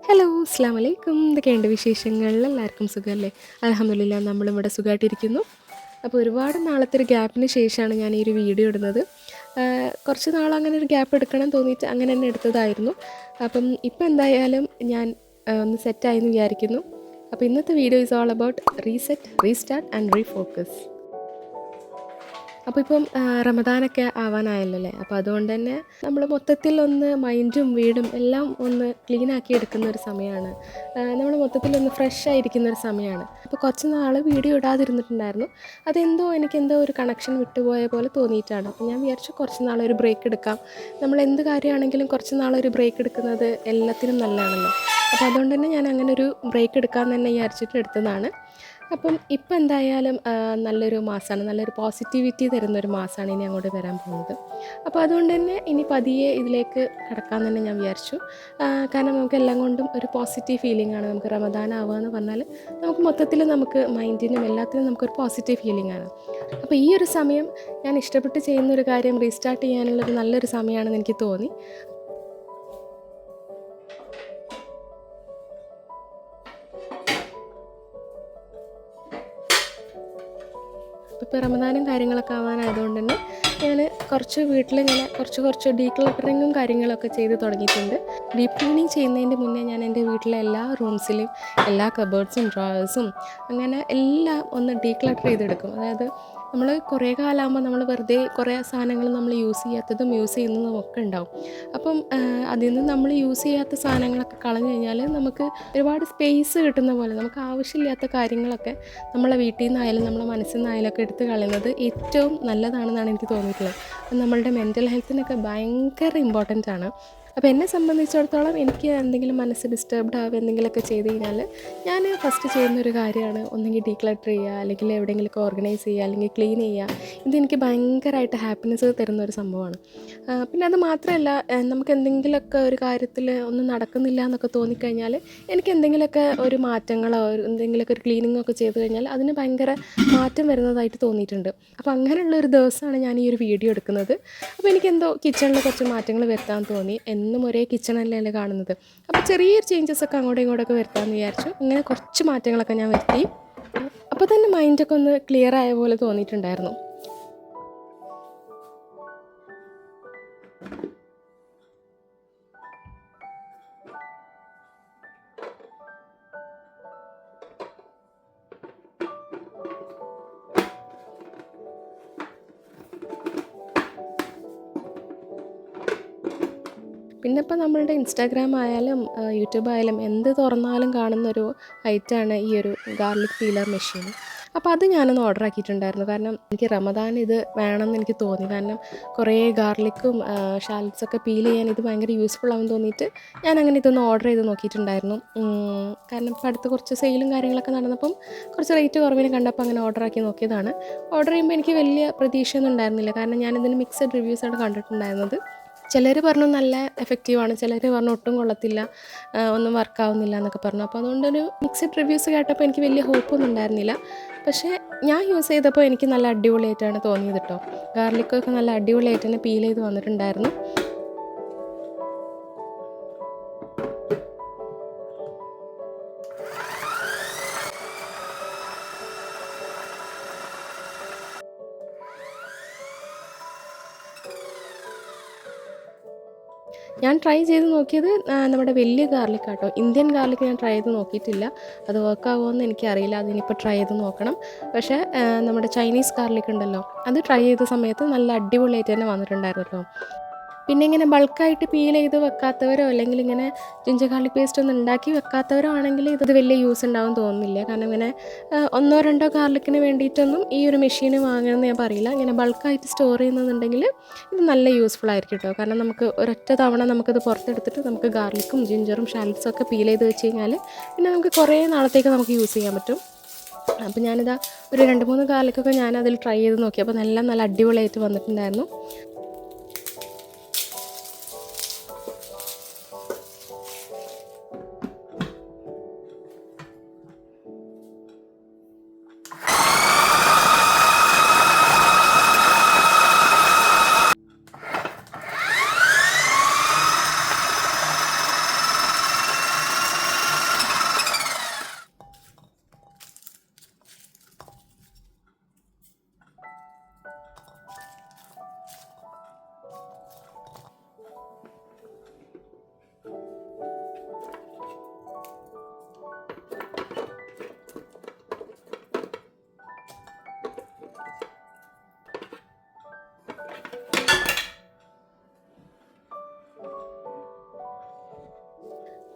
Hello, അസ്സലാമു അലൈക്കും. എന്തൊക്കെയുണ്ട് വിശേഷങ്ങൾ? എല്ലാവർക്കും സുഖമല്ലേ? അൽഹംദുലില്ലാ നമ്മളിവിടെ സുഖമായിട്ടിരിക്കുന്നു. അപ്പോൾ ഒരുപാട് നാളത്തെ ഒരു ഗ്യാപ്പിന് ശേഷമാണ് ഞാൻ ഈ ഒരു വീഡിയോ ഇടുന്നത്. കുറച്ച് നാളങ്ങനെ ഒരു ഗ്യാപ്പ് എടുക്കണം തോന്നിയിട്ട് അങ്ങനെ തന്നെ എടുത്തതായിരുന്നു. അപ്പം ഇപ്പം എന്തായാലും ഞാൻ ഒന്ന് സെറ്റായി എന്ന് വിചാരിക്കുന്നു. അപ്പോൾ ഇന്നത്തെ video is all about reset, restart and refocus. അപ്പോൾ ഇപ്പം റമദാനൊക്കെ ആവാനായല്ലോ അല്ലേ? അപ്പോൾ അതുകൊണ്ട് തന്നെ നമ്മൾ മൊത്തത്തിൽ ഒന്ന് മൈൻഡും വീടും എല്ലാം ഒന്ന് ക്ലീനാക്കി എടുക്കുന്ന ഒരു സമയമാണ്. നമ്മൾ മൊത്തത്തിലൊന്ന് ഫ്രഷ് ആയിരിക്കുന്ന ഒരു സമയമാണ്. അപ്പോൾ കുറച്ച് നാൾ വീഡിയോ ഇടാതിരുന്നിട്ടുണ്ടായിരുന്നു. എനിക്കെന്തോ ഒരു കണക്ഷൻ വിട്ടുപോയ പോലെ തോന്നിയിട്ടാണ്. അപ്പോൾ ഞാൻ വിചാരിച്ചു കുറച്ച് നാളൊരു ബ്രേക്ക് എടുക്കാം. നമ്മൾ എന്ത് കാര്യമാണെങ്കിലും കുറച്ച് നാളൊരു ബ്രേക്ക് എടുക്കുന്നത് എല്ലാത്തിനും നല്ലതാണല്ലോ. അപ്പോൾ അതുകൊണ്ട് തന്നെ ഞാൻ അങ്ങനെ ഒരു ബ്രേക്ക് എടുക്കാമെന്ന് തന്നെ വിചാരിച്ചിട്ട് എടുത്തതാണ്. അപ്പം ഇപ്പം എന്തായാലും നല്ലൊരു മാസമാണ്, നല്ലൊരു പോസിറ്റിവിറ്റി തരുന്നൊരു മാസമാണ് ഇനി അങ്ങോട്ട് വരാൻ പോകുന്നത്. അപ്പോൾ അതുകൊണ്ട് തന്നെ ഇനി പതിയെ ഇതിലേക്ക് കടക്കാമെന്ന് തന്നെ ഞാൻ വിചാരിച്ചു. കാരണം നമുക്ക് എല്ലാം കൊണ്ടും ഒരു പോസിറ്റീവ് ഫീലിംഗ് ആണ്. നമുക്ക് റമദാൻ ആവുക എന്ന് പറഞ്ഞാൽ നമുക്ക് മൊത്തത്തിൽ നമുക്ക് മൈൻഡിനും എല്ലാത്തിനും നമുക്കൊരു പോസിറ്റീവ് ഫീലിംഗ് ആണ്. അപ്പോൾ ഈ ഒരു സമയം ഞാൻ ഇഷ്ടപ്പെട്ട് ചെയ്യുന്നൊരു കാര്യം റീസ്റ്റാർട്ട് ചെയ്യാനുള്ളൊരു നല്ലൊരു സമയമാണെന്ന് എനിക്ക് തോന്നി. ഇപ്പോൾ റമദാനും കാര്യങ്ങളൊക്കെ ആവാനായതുകൊണ്ട് തന്നെ ഞാൻ കുറച്ച് വീട്ടിലിങ്ങനെ കുറച്ച് ഡീക്ലട്ടറിങ്ങും കാര്യങ്ങളൊക്കെ ചെയ്ത് തുടങ്ങിയിട്ടുണ്ട്. ഡീപ്പ് ക്ലീനിങ് ചെയ്യുന്നതിൻ്റെ മുന്നേ ഞാൻ എൻ്റെ വീട്ടിലെ എല്ലാ റൂംസിലും എല്ലാ കബേർഡ്സും ഡ്രോവേഴ്സും അങ്ങനെ എല്ലാം ഒന്ന് ഡീക്ലട്ടർ ചെയ്തെടുക്കും. അതായത് നമ്മൾ കുറേ കാലമാകുമ്പോൾ നമ്മൾ വെറുതെ കുറേ സാധനങ്ങൾ നമ്മൾ യൂസ് ചെയ്യാത്തതും യൂസ് ചെയ്യുന്നതും ഒക്കെ ഉണ്ടാവും. അപ്പം അതിൽ നിന്ന് നമ്മൾ യൂസ് ചെയ്യാത്ത സാധനങ്ങളൊക്കെ കളഞ്ഞു കഴിഞ്ഞാൽ നമുക്ക് ഒരുപാട് സ്പേസ് കിട്ടുന്ന പോലെ നമുക്ക് ആവശ്യമില്ലാത്ത കാര്യങ്ങളൊക്കെ നമ്മളെ വീട്ടിൽ നിന്നായാലും നമ്മളെ മനസ്സിൽ നിന്നായാലും ഒക്കെ എടുത്ത് കളയുന്നത് ഏറ്റവും നല്ലതാണെന്നാണ് എനിക്ക് തോന്നിയിട്ടുള്ളത്. നമ്മളുടെ മെൻ്റൽ ഹെൽത്തിനൊക്കെ ഭയങ്കര ഇമ്പോർട്ടൻ്റ് ആണ്. അപ്പോൾ എന്നെ സംബന്ധിച്ചിടത്തോളം എനിക്ക് എന്തെങ്കിലും മനസ്സ് ഡിസ്റ്റർബ്ഡ് ആവുക എന്തെങ്കിലുമൊക്കെ ചെയ്ത് കഴിഞ്ഞാൽ ഞാൻ ഫസ്റ്റ് ചെയ്യുന്നൊരു കാര്യമാണ് ഒന്നെങ്കിൽ ഡീക്ലട്ടർ ചെയ്യുക, അല്ലെങ്കിൽ എവിടെയെങ്കിലുമൊക്കെ ഓർഗനൈസ് ചെയ്യുക, അല്ലെങ്കിൽ ക്ലീൻ ചെയ്യുക. ഇതെനിക്ക് ഭയങ്കരമായിട്ട് ഹാപ്പിനെസ് തരുന്നൊരു സംഭവമാണ്. പിന്നെ അത് മാത്രമല്ല, നമുക്ക് എന്തെങ്കിലുമൊക്കെ ഒരു കാര്യത്തിൽ ഒന്നും നടക്കുന്നില്ല എന്നൊക്കെ തോന്നിക്കഴിഞ്ഞാൽ എനിക്ക് എന്തെങ്കിലുമൊക്കെ ഒരു മാറ്റങ്ങളോ എന്തെങ്കിലുമൊക്കെ ഒരു ക്ലീനിങ്ങോ ഒക്കെ ചെയ്ത് കഴിഞ്ഞാൽ അതിന് ഭയങ്കര മാറ്റം വരുന്നതായിട്ട് തോന്നിയിട്ടുണ്ട്. അപ്പോൾ അങ്ങനെയുള്ളൊരു ദിവസമാണ് ഞാൻ ഈ ഒരു വീഡിയോ എടുക്കുന്നത്. അപ്പോൾ എനിക്കെന്തോ കിച്ചണിൽ കുറച്ച് മാറ്റങ്ങൾ വരുത്താൻ തോന്നി. എന്നും ഒരേ കിച്ചണല്ലേ കാണുന്നത്. അപ്പോൾ ചെറിയൊരു ചേഞ്ചസൊക്കെ അങ്ങോട്ടും ഇങ്ങോട്ടൊക്കെ വരുത്താമെന്ന് വിചാരിച്ചു. അങ്ങനെ കുറച്ച് മാറ്റങ്ങളൊക്കെ ഞാൻ വരുത്തി. അപ്പോൾ തന്നെ മൈൻഡൊക്കെ ഒന്ന് ക്ലിയർ ആയ പോലെ തോന്നിയിട്ടുണ്ടായിരുന്നു. പിന്നെ ഇപ്പോൾ നമ്മളുടെ ഇൻസ്റ്റാഗ്രാം ആയാലും യൂട്യൂബ് ആയാലും എന്ത് തുറന്നാലും കാണുന്നൊരു ഐറ്റമാണ് ഈ ഒരു ഗാർലിക് പീലർ മെഷീൻ. അപ്പോൾ അത് ഞാനൊന്ന് ഓർഡർ ആക്കിയിട്ടുണ്ടായിരുന്നു. കാരണം എനിക്ക് റമദാൻ ഇത് വേണമെന്ന് എനിക്ക് തോന്നി. കാരണം കുറേ ഗാർലിക്കും ഷാലറ്റ്സൊക്കെ പീൽ ചെയ്യാൻ ഇത് ഭയങ്കര യൂസ്ഫുൾ ആകുമെന്ന് തോന്നിയിട്ട് ഞാൻ അങ്ങനെ ഇതൊന്ന് ഓർഡർ ചെയ്ത് നോക്കിയിട്ടുണ്ടായിരുന്നു. കാരണം ഇപ്പോൾ അടുത്ത് കുറച്ച് സെയിലും കാര്യങ്ങളൊക്കെ നടന്നപ്പം കുറച്ച് റേറ്റ് കുറവിന് കണ്ടപ്പോൾ അങ്ങനെ ഓർഡർ ആക്കി നോക്കിയതാണ്. ഓർഡർ ചെയ്യുമ്പോൾ എനിക്ക് വലിയ പ്രതീക്ഷയൊന്നും ഉണ്ടായിരുന്നില്ല. കാരണം ഞാനിതിന് മിക്സഡ് റിവ്യൂസാണ് കണ്ടിട്ടുണ്ടായിരുന്നത്. ചിലർ പറഞ്ഞു നല്ല എഫക്റ്റീവാണ്, ചിലർ പറഞ്ഞു ഒട്ടും കൊള്ളത്തില്ല, ഒന്നും വർക്കാവുന്നില്ല എന്നൊക്കെ പറഞ്ഞു. അപ്പോൾ അതുകൊണ്ടൊരു മിക്സഡ് റിവ്യൂസ് കേട്ടപ്പോൾ എനിക്ക് വലിയ ഹോപ്പൊന്നും ഉണ്ടായിരുന്നില്ല. പക്ഷേ ഞാൻ യൂസ് ചെയ്തപ്പോൾ എനിക്ക് നല്ല അടിപൊളിയായിട്ടാണ് തോന്നിയത് കേട്ടോ. ഗാർലിക്കൊക്കെ നല്ല അടിപൊളിയായിട്ട് തന്നെ പീൽ ചെയ്ത് വന്നിട്ടുണ്ടായിരുന്നു. ഞാൻ ട്രൈ ചെയ്ത് നോക്കിയത് നമ്മുടെ വലിയ ഗാർലിക്കാട്ടോ. ഇന്ത്യൻ ഗാർലിക്ക് ഞാൻ ട്രൈ ചെയ്ത് നോക്കിയിട്ടില്ല. അത് വർക്കാവുമോ എന്ന് എനിക്കറിയില്ല. അതിനിപ്പോൾ ട്രൈ ചെയ്ത് നോക്കണം. പക്ഷേ നമ്മുടെ ചൈനീസ് ഗാർലിക് ഉണ്ടല്ലോ, അത് ട്രൈ ചെയ്ത സമയത്ത് നല്ല അടിപൊളിയായിട്ട് തന്നെ വന്നിട്ടുണ്ടായിരുന്നു കേട്ടോ. പിന്നെ ഇങ്ങനെ ബൾക്കായിട്ട് പീൽ ചെയ്ത് വെക്കാത്തവരോ അല്ലെങ്കിൽ ഇങ്ങനെ ജിഞ്ചർ ഗാർലിക് പേസ്റ്റ് ഒന്നും ഉണ്ടാക്കി വെക്കാത്തവരോ ആണെങ്കിൽ ഇത് വലിയ യൂസ് ഉണ്ടാവും തോന്നുന്നില്ല. കാരണം ഇങ്ങനെ ഒന്നോ രണ്ടോ ഗാർലിക്കിന് വേണ്ടിയിട്ടൊന്നും ഈ ഒരു മെഷീൻ വാങ്ങണമെന്ന് ഞാൻ പറയില്ല. ഇങ്ങനെ ബൾക്കായിട്ട് സ്റ്റോർ ചെയ്യുന്നുണ്ടെങ്കിൽ ഇത് നല്ല യൂസ്ഫുൾ ആയിരിക്കും കേട്ടോ. കാരണം നമുക്ക് ഒരൊറ്റ തവണ നമുക്കിത് പുറത്തെടുത്തിട്ട് നമുക്ക് ഗാർലിക്കും ജിഞ്ചറും ഷാലറ്റ്സും ഒക്കെ പീൽ ചെയ്ത് വെച്ച് കഴിഞ്ഞാൽ പിന്നെ നമുക്ക് കുറേ നാളത്തേക്ക് നമുക്ക് യൂസ് ചെയ്യാൻ പറ്റും. അപ്പോൾ ഞാനിതാ ഒരു 2-3 ഗാർലിക്കൊക്കെ ഞാനതിൽ ട്രൈ ചെയ്ത് നോക്കി. അപ്പോൾ നല്ല അടിപൊളിയായിട്ട് വന്നിട്ടുണ്ടായിരുന്നു.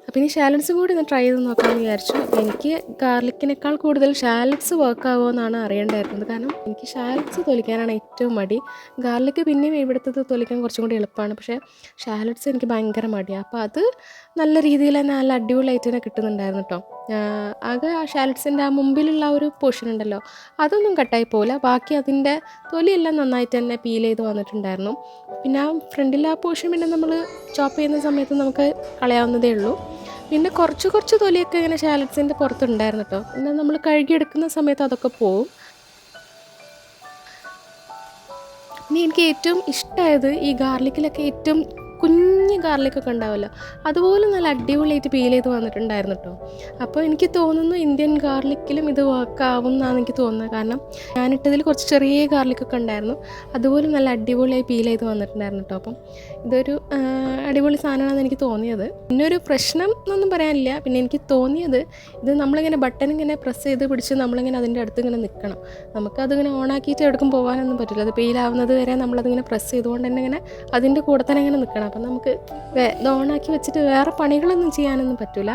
അപ്പോൾ ഇനി ഷാലറ്റ്സും കൂടി ഒന്ന് ട്രൈ ചെയ്ത് നോക്കാമെന്ന് വിചാരിച്ചു. അപ്പോൾ എനിക്ക് ഗാർലിക്കിനേക്കാൾ കൂടുതൽ ഷാലറ്റ്സ് വർക്ക് ആകുമോ എന്നാണ് അറിയേണ്ടായിരുന്നത്. കാരണം എനിക്ക് ഷാലറ്റ്സ് തൊലിക്കാനാണ് ഏറ്റവും മടി. ഗാർലിക്ക് പിന്നെയും ഇവിടുത്തത് തൊലിക്കാൻ കുറച്ചും കൂടി എളുപ്പമാണ്. പക്ഷേ ഷാലറ്റ്സ് എനിക്ക് ഭയങ്കര മടിയാണ്. അപ്പോൾ അത് നല്ല രീതിയിൽ തന്നെ നല്ല അടിപൊളിയായിട്ട് തന്നെ കിട്ടുന്നുണ്ടായിരുന്നു കേട്ടോ. ആകെ ആ ഷാലറ്റ്സിൻ്റെ ആ മുമ്പിലുള്ള ആ ഒരു പോർഷൻ ഉണ്ടല്ലോ, അതൊന്നും കട്ടായി പോകില്ല. ബാക്കി അതിൻ്റെ തൊലിയെല്ലാം നന്നായിട്ട് തന്നെ പീൽ ചെയ്ത് വന്നിട്ടുണ്ടായിരുന്നു. പിന്നെ ആ ഫ്രണ്ടിലെ ആ പോർഷൻ പിന്നെ നമ്മൾ ചോപ്പ് ചെയ്യുന്ന സമയത്ത് നമുക്ക് കളയാവുന്നതേ ഉള്ളൂ. പിന്നെ കുറച്ച് തൊലിയൊക്കെ ഇങ്ങനെ ഷാലറ്റ്സിൻ്റെ പുറത്തുണ്ടായിരുന്നു കേട്ടോ. പിന്നെ നമ്മൾ കഴുകിയെടുക്കുന്ന സമയത്ത് അതൊക്കെ പോവും. ഇനി എനിക്ക് ഏറ്റവും ഇഷ്ടമായത് ഈ ഗാർലിക്കിലൊക്കെ ഏറ്റവും കുഞ്ഞ് ഗാർലിക്കൊക്കെ ഉണ്ടാവുമല്ലോ, അതുപോലെ നല്ല അടിപൊളിയായിട്ട് പീൽ ചെയ്ത് വന്നിട്ടുണ്ടായിരുന്നു കേട്ടോ. അപ്പോൾ എനിക്ക് തോന്നുന്നു ഇന്ത്യൻ ഗാർലിക്കിലും ഇത് വർക്കാവും എന്നാണ് എനിക്ക് തോന്നുന്നത്. കാരണം ഞാനിട്ടതിൽ കുറച്ച് ചെറിയ ഗാർലിക്കൊക്കെ ഉണ്ടായിരുന്നു, അതുപോലെ നല്ല അടിപൊളിയായി പീൽ ചെയ്ത് വന്നിട്ടുണ്ടായിരുന്നു കേട്ടോ. അപ്പം ഇതൊരു അടിപൊളി സാധനമാണെന്ന് എനിക്ക് തോന്നിയത്. പിന്നെ ഒരു പ്രശ്നം എന്നൊന്നും പറയാനില്ല. പിന്നെ എനിക്ക് തോന്നിയത് ഇത് നമ്മളിങ്ങനെ ബട്ടൺ ഇങ്ങനെ പ്രസ് ചെയ്ത് പിടിച്ച് നമ്മളിങ്ങനെ അതിൻ്റെ അടുത്ത് ഇങ്ങനെ നിൽക്കണം. നമുക്കതിങ്ങനെ ഓണാക്കിയിട്ട് എവിടേക്കും പോകാനൊന്നും പറ്റില്ല. അത് പീലാവുന്നത് വരെ നമ്മളതിങ്ങനെ പ്രസ് ചെയ്തുകൊണ്ട് തന്നെ ഇങ്ങനെ അതിൻ്റെ കൂടെ തന്നെ ഇങ്ങനെ നിൽക്കണം. അപ്പം നമുക്ക് ഇത് ഓണാക്കി വെച്ചിട്ട് വേറെ പണികളൊന്നും ചെയ്യാനൊന്നും പറ്റില്ല.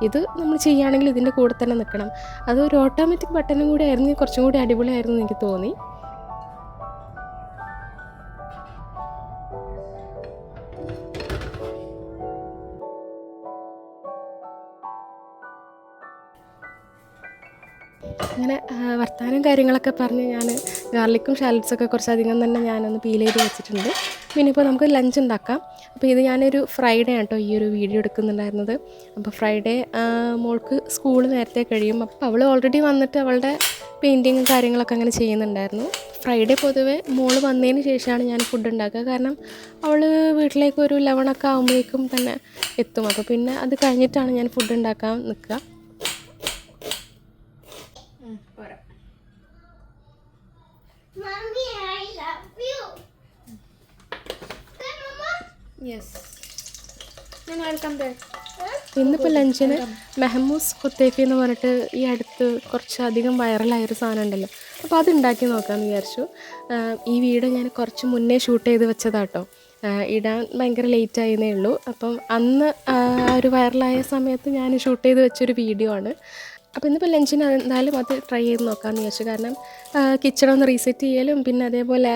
ഇത് നമ്മൾ ചെയ്യുകയാണെങ്കിൽ ഇതിൻ്റെ കൂടെ തന്നെ നിൽക്കണം. അതൊരു ഓട്ടോമാറ്റിക് ബട്ടണും കൂടി ആയിരുന്നു, കുറച്ചും കൂടി അടിപൊളിയായിരുന്നു എനിക്ക് തോന്നി. അങ്ങനെ വർത്താനം കാര്യങ്ങളൊക്കെ പറഞ്ഞ് ഞാൻ ഗാർലിക്കും ഷാലറ്റ്സൊക്കെ കുറച്ചധികം തന്നെ ഞാനൊന്ന് പീൽ ചെയ്ത് വെച്ചിട്ടുണ്ട്. പിന്നെ ഇപ്പോൾ നമുക്ക് ലഞ്ച് ഉണ്ടാക്കാം. അപ്പോൾ ഇത് ഞാനൊരു ഫ്രൈഡേ ആണ് കേട്ടോ ഈ ഒരു വീഡിയോ എടുക്കുന്നുണ്ടായിരുന്നത്. അപ്പോൾ ഫ്രൈഡേ മോൾക്ക് സ്കൂൾ നേരത്തെ കഴിയും. അപ്പോൾ അവൾ ഓൾറെഡി വന്നിട്ട് അവളുടെ പെയിൻറ്റിങ്ങും കാര്യങ്ങളൊക്കെ അങ്ങനെ ചെയ്യുന്നുണ്ടായിരുന്നു. ഫ്രൈഡേ പൊതുവേ മോൾ വന്നതിന് ശേഷമാണ് ഞാൻ ഫുഡ് ഉണ്ടാക്കുക. കാരണം അവൾ വീട്ടിലേക്ക് ഒരു 11 ആകുമ്പോഴേക്കും തന്നെ എത്തും. അപ്പോൾ പിന്നെ അത് കഴിഞ്ഞിട്ടാണ് ഞാൻ ഫുഡ് ഉണ്ടാക്കാൻ നിൽക്കുക. Mommy, I love you. Come, Mama. Yes. Then I'll come back. ഇന്നിപ്പോൾ ലഞ്ചിന് മെഹമൂസ് കുത്തേഫി എന്ന് പറഞ്ഞിട്ട് ഈ അടുത്ത് കുറച്ചധികം വൈറലായൊരു സാധനം ഉണ്ടല്ലോ, അപ്പോൾ അത് ഉണ്ടാക്കി നോക്കാമെന്ന് വിചാരിച്ചു. ഈ വീഡിയോ ഞാൻ കുറച്ച് മുന്നേ ഷൂട്ട് ചെയ്ത് വെച്ചതാട്ടോ. ഇടാൻ ഭയങ്കര ലേറ്റായിരുന്നേ ഉള്ളൂ. അപ്പം അന്ന് ഒരു വൈറലായ സമയത്ത് ഞാൻ ഷൂട്ട് ചെയ്ത് വെച്ചൊരു വീഡിയോ ആണ്. അപ്പോൾ ഇന്നിപ്പോൾ ലഞ്ചിന് എന്തായാലും അത് ട്രൈ ചെയ്ത് നോക്കാമെന്ന് വിചാരിച്ചു. കാരണം കിച്ചണൊന്ന് റീസെറ്റ് ചെയ്യലും പിന്നെ അതേപോലെ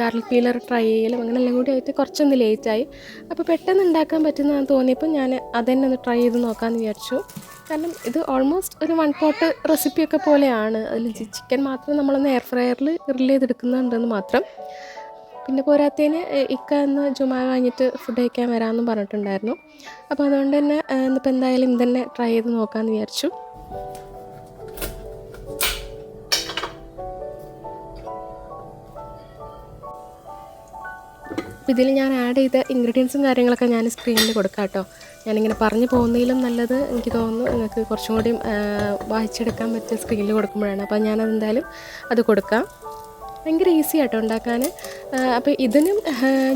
ഗാർലിക് പീലർ ട്രൈ ചെയ്യലും അങ്ങനെ എല്ലാം കൂടി ആയിട്ട് കുറച്ചൊന്ന് ലേറ്റായി. അപ്പോൾ പെട്ടെന്ന് ഉണ്ടാക്കാൻ പറ്റുന്നതാണെന്ന് തോന്നിയപ്പോൾ ഞാൻ അതന്നെ ഒന്ന് ട്രൈ ചെയ്ത് നോക്കാമെന്ന് വിചാരിച്ചു. കാരണം ഇത് ഓൾമോസ്റ്റ് ഒരു 1 പോട്ട് റെസിപ്പിയൊക്കെ പോലെയാണ്. അതിൽ ചിക്കൻ മാത്രം നമ്മളൊന്ന് എയർ ഫ്രയറിൽ ഗ്രിൽ ചെയ്തെടുക്കുന്നുണ്ടെന്ന് മാത്രം. പിന്നെ പോരാത്തതിന് ഇക്ക എന്ന് ജുമാ കഴിഞ്ഞിട്ട് ഫുഡ് കഴിക്കാൻ വരാമെന്നും പറഞ്ഞിട്ടുണ്ടായിരുന്നു. അപ്പോൾ അതുകൊണ്ട് തന്നെ ഇന്നിപ്പോൾ എന്തായാലും ഇതന്നെ ട്രൈ ചെയ്ത് നോക്കാമെന്ന് വിചാരിച്ചു. ഇതിൽ ഞാൻ ആഡ് ചെയ്ത ഇൻഗ്രീഡിയൻസും കാര്യങ്ങളൊക്കെ ഞാൻ സ്ക്രീനിൽ കൊടുക്കാം കേട്ടോ. ഞാനിങ്ങനെ പറഞ്ഞു പോകുന്നതിലും നല്ലത് എനിക്ക് തോന്നുന്നു നിങ്ങൾക്ക് കുറച്ചും കൂടി വായിച്ചെടുക്കാൻ പറ്റിയ സ്ക്രീനിൽ കൊടുക്കുമ്പോഴാണ്. അപ്പോൾ ഞാനതെന്തായാലും അത് കൊടുക്കാം. ഭയങ്കര ഈസി ആട്ടോ ഉണ്ടാക്കാൻ. അപ്പോൾ ഇതിനും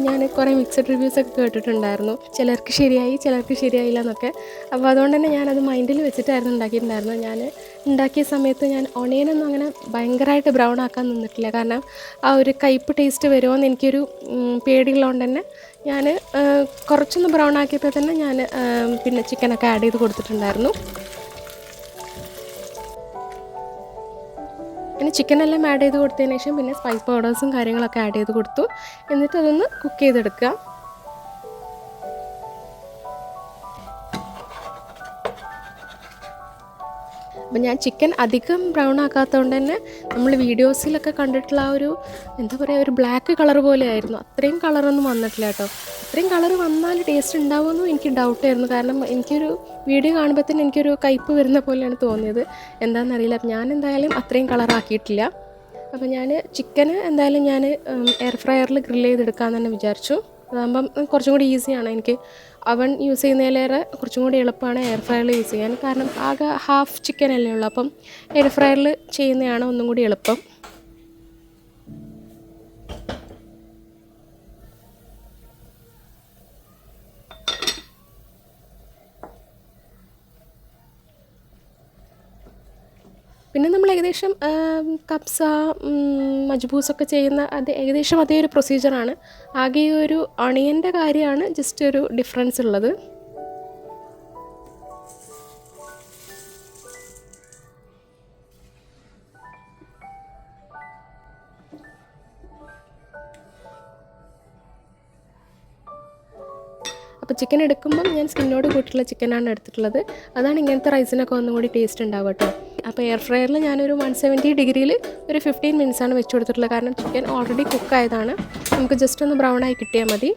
ഞാൻ കുറേ മിക്സഡ് റിവ്യൂസൊക്കെ കേട്ടിട്ടുണ്ടായിരുന്നു. ചിലർക്ക് ശരിയായി ചിലർക്ക് ശരിയായില്ല എന്നൊക്കെ. അപ്പോൾ അതുകൊണ്ട് തന്നെ ഞാനത് മൈൻഡിൽ വെച്ചിട്ടായിരുന്നു ഉണ്ടാക്കിയിട്ടുണ്ടായിരുന്നു. ഞാൻ ഉണ്ടാക്കിയ സമയത്ത് ഞാൻ ഒണിയനൊന്നും അങ്ങനെ ഭയങ്കരമായിട്ട് ബ്രൗൺ ആക്കാൻ നിന്നിട്ടില്ല. കാരണം ആ ഒരു കയ്പ്പ് ടേസ്റ്റ് വരുമോയെന്ന് എനിക്കൊരു പേടിയുള്ളതുകൊണ്ട് തന്നെ ഞാൻ കുറച്ചൊന്ന് ബ്രൗൺ ആക്കിയപ്പോൾ തന്നെ ഞാൻ പിന്നെ ചിക്കനൊക്കെ ആഡ് ചെയ്ത് കൊടുത്തിട്ടുണ്ടായിരുന്നു. പിന്നെ ചിക്കനെല്ലാം ആഡ് ചെയ്ത് കൊടുത്തതിന് ശേഷം പിന്നെ സ്പൈസ് പൗഡേഴ്സും കാര്യങ്ങളൊക്കെ ആഡ് ചെയ്ത് കൊടുത്തു. എന്നിട്ട് അതൊന്ന് കുക്ക് ചെയ്തെടുക്കുക. അപ്പം ഞാൻ ചിക്കൻ അധികം ബ്രൗൺ ആക്കാത്തതുകൊണ്ട് തന്നെ നമ്മൾ വീഡിയോസിലൊക്കെ കണ്ടിട്ടുള്ള ആ ഒരു എന്താ പറയുക ഒരു ബ്ലാക്ക് കളർ പോലെ ആയിരുന്നു. അത്രയും കളറൊന്നും വന്നിട്ടില്ല കേട്ടോ. അത്രയും കളർ വന്നാൽ ടേസ്റ്റ് ഉണ്ടാവുമെന്നും എനിക്ക് ഡൗട്ടായിരുന്നു. കാരണം എനിക്കൊരു വീഡിയോ കാണുമ്പോൾ തന്നെ എനിക്കൊരു കയ്പ്പ് വരുന്ന പോലെയാണ് തോന്നിയത്. എന്താണെന്നറിയില്ല. അപ്പം ഞാൻ എന്തായാലും അത്രയും കളറാക്കിയിട്ടില്ല. അപ്പോൾ ഞാൻ ചിക്കന് എന്തായാലും ഞാൻ എയർ ഫ്രയറിൽ ഗ്രിൽ ചെയ്തെടുക്കാമെന്ന് തന്നെ വിചാരിച്ചു. അതാകുമ്പം കുറച്ചും കൂടി ഈസിയാണ്. എനിക്ക് അവൻ യൂസ് ചെയ്യുന്നതിലേറെ കുറച്ചും കൂടി എളുപ്പമാണ് എയർ ഫ്രയറിൽ യൂസ് ചെയ്യാൻ. കാരണം ആകെ ഹാഫ് ചിക്കൻ അല്ലേ ഉള്ളൂ. അപ്പം എയർ ഫ്രയറിൽ ചെയ്യുന്നതാണ് ഒന്നും കൂടി എളുപ്പം. പിന്നെ നമ്മൾ ഏകദേശം കബ്സ മജ്ബൂസൊക്കെ ചെയ്യുന്ന ഏകദേശം അതേ ഒരു പ്രൊസീജിയറാണ്. ആകെ ഒരു ഒണിയൻ്റെ കാര്യമാണ് ജസ്റ്റ് ഒരു ഡിഫറൻസ് ഉള്ളത്. ചിക്കൻ എടുക്കുമ്പം ഞാൻ സ്കിന്നോട് കൂട്ടിയിട്ടുള്ള ചിക്കനാണ് എടുത്തിട്ടുള്ളത്. അതാണ് ഇങ്ങനത്തെ റൈസിനൊക്കെ ഒന്നും കൂടി ടേസ്റ്റ് ഉണ്ടാവുക കേട്ടോ. അപ്പോൾ എയർ ഫ്രയറിൽ ഞാനൊരു 170 ഡിഗ്രിയിൽ ഒരു 15 മിനിറ്റ്സാണ് വെച്ച് കൊടുത്തിട്ടുള്ളത്. കാരണം ചിക്കൻ ഓൾറെഡി കുക്കായതാണ്, നമുക്ക് ജസ്റ്റ് ഒന്ന് ബ്രൗൺ ആയി കിട്ടിയാൽ മതി.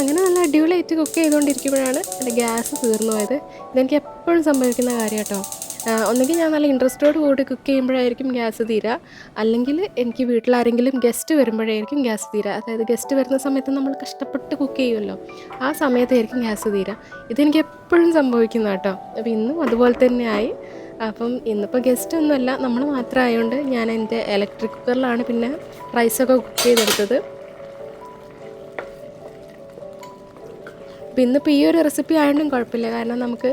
അങ്ങനെ നല്ല അടിപൊളിയായിട്ട് കുക്ക് ചെയ്തുകൊണ്ടിരിക്കുമ്പോഴാണ് എൻ്റെ ഗ്യാസ് തീർന്നു പോയത്. ഇതെനിക്ക് എപ്പോഴും സംഭവിക്കുന്ന കാര്യം കേട്ടോ. ഒന്നുകിൽ ഞാൻ നല്ല ഇൻട്രസ്റ്റോട് കൂടി കുക്ക് ചെയ്യുമ്പോഴായിരിക്കും ഗ്യാസ് തീരുക, അല്ലെങ്കിൽ എനിക്ക് വീട്ടിലാരെങ്കിലും ഗസ്റ്റ് വരുമ്പോഴായിരിക്കും ഗ്യാസ് തീരുക. അതായത് ഗസ്റ്റ് വരുന്ന സമയത്ത് നമ്മൾ കഷ്ടപ്പെട്ട് കുക്ക് ചെയ്യുമല്ലോ, ആ സമയത്തായിരിക്കും ഗ്യാസ് തീരുക. ഇതെനിക്ക് എപ്പോഴും സംഭവിക്കുന്ന കേട്ടോ. അപ്പോൾ ഇന്നും അതുപോലെ തന്നെ ആയി. അപ്പം ഇന്നിപ്പോൾ ഗസ്റ്റ് ഒന്നുമല്ല, നമ്മൾ മാത്രം ആയതുകൊണ്ട് ഞാൻ എൻ്റെ ഇലക്ട്രിക് കുക്കറിലാണ് പിന്നെ റൈസൊക്കെ കുക്ക് ചെയ്തെടുത്തത്. അപ്പോൾ ഇന്നിപ്പോൾ ഈ ഒരു റെസിപ്പി ആയതുകൊണ്ടും കുഴപ്പമില്ല, കാരണം നമുക്ക്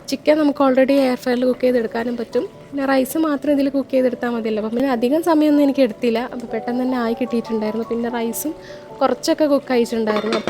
ചിക്കൻ നമുക്ക് ഓൾറെഡി എയർ ഫ്രയറിൽ കുക്ക് ചെയ്തെടുക്കാനും പറ്റും. പിന്നെ റൈസ് മാത്രം ഇതിൽ കുക്ക് ചെയ്തെടുത്താൽ മതിയല്ലോ. അപ്പം പിന്നെ അധികം സമയമൊന്നും എനിക്ക് എടുത്തില്ല, അപ്പോൾ പെട്ടെന്ന് തന്നെ ആയി കിട്ടിയിട്ടുണ്ടായിരുന്നു. പിന്നെ റൈസും കുറച്ചൊക്കെ കുക്ക് ആയിട്ടുണ്ടായിരുന്നു.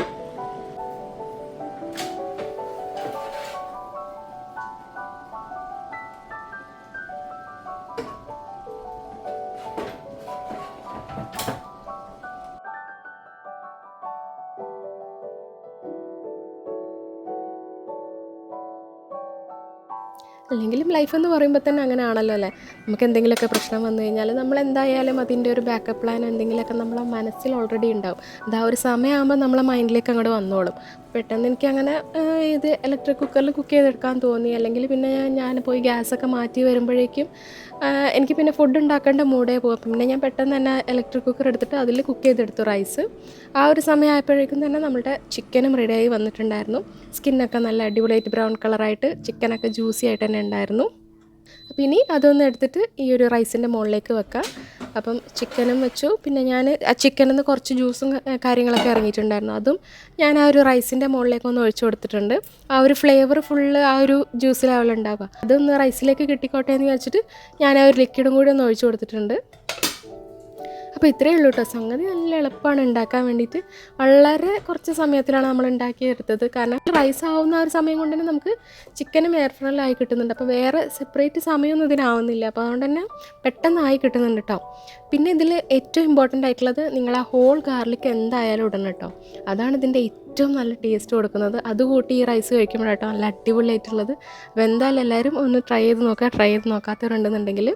അല്ലെങ്കിലും ലൈഫ് എന്ന് പറയുമ്പോൾ തന്നെ അങ്ങനെ ആണല്ലോ അല്ലേ. നമുക്ക് എന്തെങ്കിലുമൊക്കെ പ്രശ്നം വന്നു കഴിഞ്ഞാൽ നമ്മൾ എന്തായാലും അതിൻ്റെ ഒരു ബാക്കപ്പ് പ്ലാൻ എന്തെങ്കിലുമൊക്കെ നമ്മളെ മനസ്സിൽ ഓൾറെഡി ഉണ്ടാവും. അത് ആ ഒരു സമയമാകുമ്പോൾ നമ്മളെ മൈൻഡിലേക്ക് അങ്ങോട്ട് വന്നോളും. പെട്ടെന്ന് എനിക്കങ്ങനെ ഇത് ഇലക്ട്രിക് കുക്കറിൽ കുക്ക് ചെയ്തെടുക്കാൻ തോന്നി. അല്ലെങ്കിൽ പിന്നെ ഞാൻ പോയി ഗ്യാസൊക്കെ മാറ്റി വരുമ്പോഴേക്കും എനിക്ക് പിന്നെ ഫുഡ് ഉണ്ടാക്കേണ്ട മൂഡേ പോകും. പിന്നെ ഞാൻ പെട്ടെന്ന് തന്നെ ഇലക്ട്രിക് കുക്കർ എടുത്തിട്ട് അതിൽ കുക്ക് ചെയ്തെടുത്തു റൈസ്. ആ ഒരു സമയമായപ്പോഴേക്കും തന്നെ നമ്മുടെ ചിക്കനും റെഡിയായി വന്നിട്ടുണ്ടായിരുന്നു. സ്കിന്നൊക്കെ നല്ല അടിപൊളിയായിട്ട് ബ്രൗൺ കളറായിട്ട് ചിക്കനൊക്കെ ജ്യൂസി ആയിട്ട് തന്നെ ഉണ്ടായിരുന്നു. അപ്പോൾ ഇനി അതൊന്ന് എടുത്തിട്ട് ഈ ഒരു റൈസിൻ്റെ മുകളിലേക്ക് വെക്കാം. അപ്പം ചിക്കനും വെച്ചു. പിന്നെ ഞാൻ ആ ചിക്കനിൽ നിന്ന് കുറച്ച് ജ്യൂസും കാര്യങ്ങളൊക്കെ ഇറങ്ങിയിട്ടുണ്ടായിരുന്നു, അതും ഞാൻ ആ ഒരു റൈസിൻ്റെ മുകളിലേക്കൊന്ന് ഒഴിച്ചു കൊടുത്തിട്ടുണ്ട്. ആ ഒരു ഫ്ലേവർ ഫുള്ള് ആ ഒരു ജ്യൂസിലാവുള്ള ഉണ്ടാവുക, അതൊന്ന് റൈസിലേക്ക് കിട്ടിക്കോട്ടെ എന്ന് വെച്ചിട്ട് ഞാൻ ആ ഒരു ലിക്വിഡും കൂടി ഒന്ന് ഒഴിച്ചു കൊടുത്തിട്ടുണ്ട്. അപ്പോൾ ഇത്രയേ ഉള്ളൂ കേട്ടോ. സംഗതി നല്ല എളുപ്പമാണ് ഉണ്ടാക്കാൻ വേണ്ടിയിട്ട്. വളരെ കുറച്ച് സമയത്തിലാണ് നമ്മൾ ഉണ്ടാക്കിയെടുത്തത്. കാരണം റൈസ് ആവുന്ന ആ ഒരു സമയം കൊണ്ട് തന്നെ നമുക്ക് ചിക്കനും എയർ ഫ്രയറിലായി കിട്ടുന്നുണ്ട്. അപ്പോൾ വേറെ സെപ്പറേറ്റ് സമയമൊന്നും ഇതിനാവുന്നില്ല. അപ്പോൾ അതുകൊണ്ട് തന്നെ പെട്ടെന്നായി കിട്ടുന്നുണ്ട് കേട്ടോ. പിന്നെ ഇതിൽ ഏറ്റവും ഇമ്പോർട്ടൻ്റ് ആയിട്ടുള്ളത് നിങ്ങൾ ആ ഹോൾ ഗാർലിക് എന്തായാലും ഇടണം കേട്ടോ. അതാണ് ഇതിൻ്റെ ഏറ്റവും നല്ല ടേസ്റ്റ് കൊടുക്കുന്നത്. അതുകൂട്ടി ഈ റൈസ് കഴിക്കുമ്പോഴാട്ടോ നല്ല അടിപൊളിയായിട്ടുള്ളത്. അപ്പോൾ എന്തായാലും എല്ലാവരും ഒന്ന് ട്രൈ ചെയ്ത് നോക്കുക. ട്രൈ ചെയ്ത് നോക്കാത്തവരുണ്ടെന്നുണ്ടെങ്കിൽ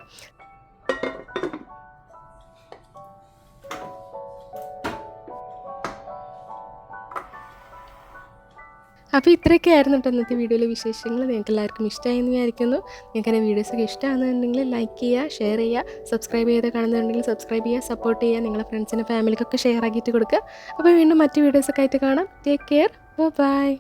അപ്പോൾ ഇത്രയൊക്കെ ആയിരുന്നു കേട്ടോ ഇന്നത്തെ വീഡിയോയിലെ വിശേഷങ്ങൾ. നിങ്ങൾക്ക് എല്ലാവർക്കും ഇഷ്ടമായെന്ന് വിചാരിക്കുന്നു. നിങ്ങൾക്ക് എൻ്റെ വീഡിയോസൊക്കെ ഇഷ്ടമാണെന്നുണ്ടെങ്കിൽ ലൈക്ക് ചെയ്യുക, ഷെയർ ചെയ്യുക, സബ്സ്ക്രൈബ് ചെയ്ത് കാണുന്നുണ്ടെങ്കിൽ സബ്സ്ക്രൈബ് ചെയ്യുക, സപ്പോർട്ട് ചെയ്യുക, നിങ്ങളുടെ ഫ്രണ്ട്സിനും ഫാമിലിക്കൊക്കെ ഷെയർ ആക്കിയിട്ട് കൊടുക്കുക. അപ്പോൾ വീണ്ടും മറ്റ് വീഡിയോസൊക്കെ ആയിട്ട് കാണാം. Take care, by.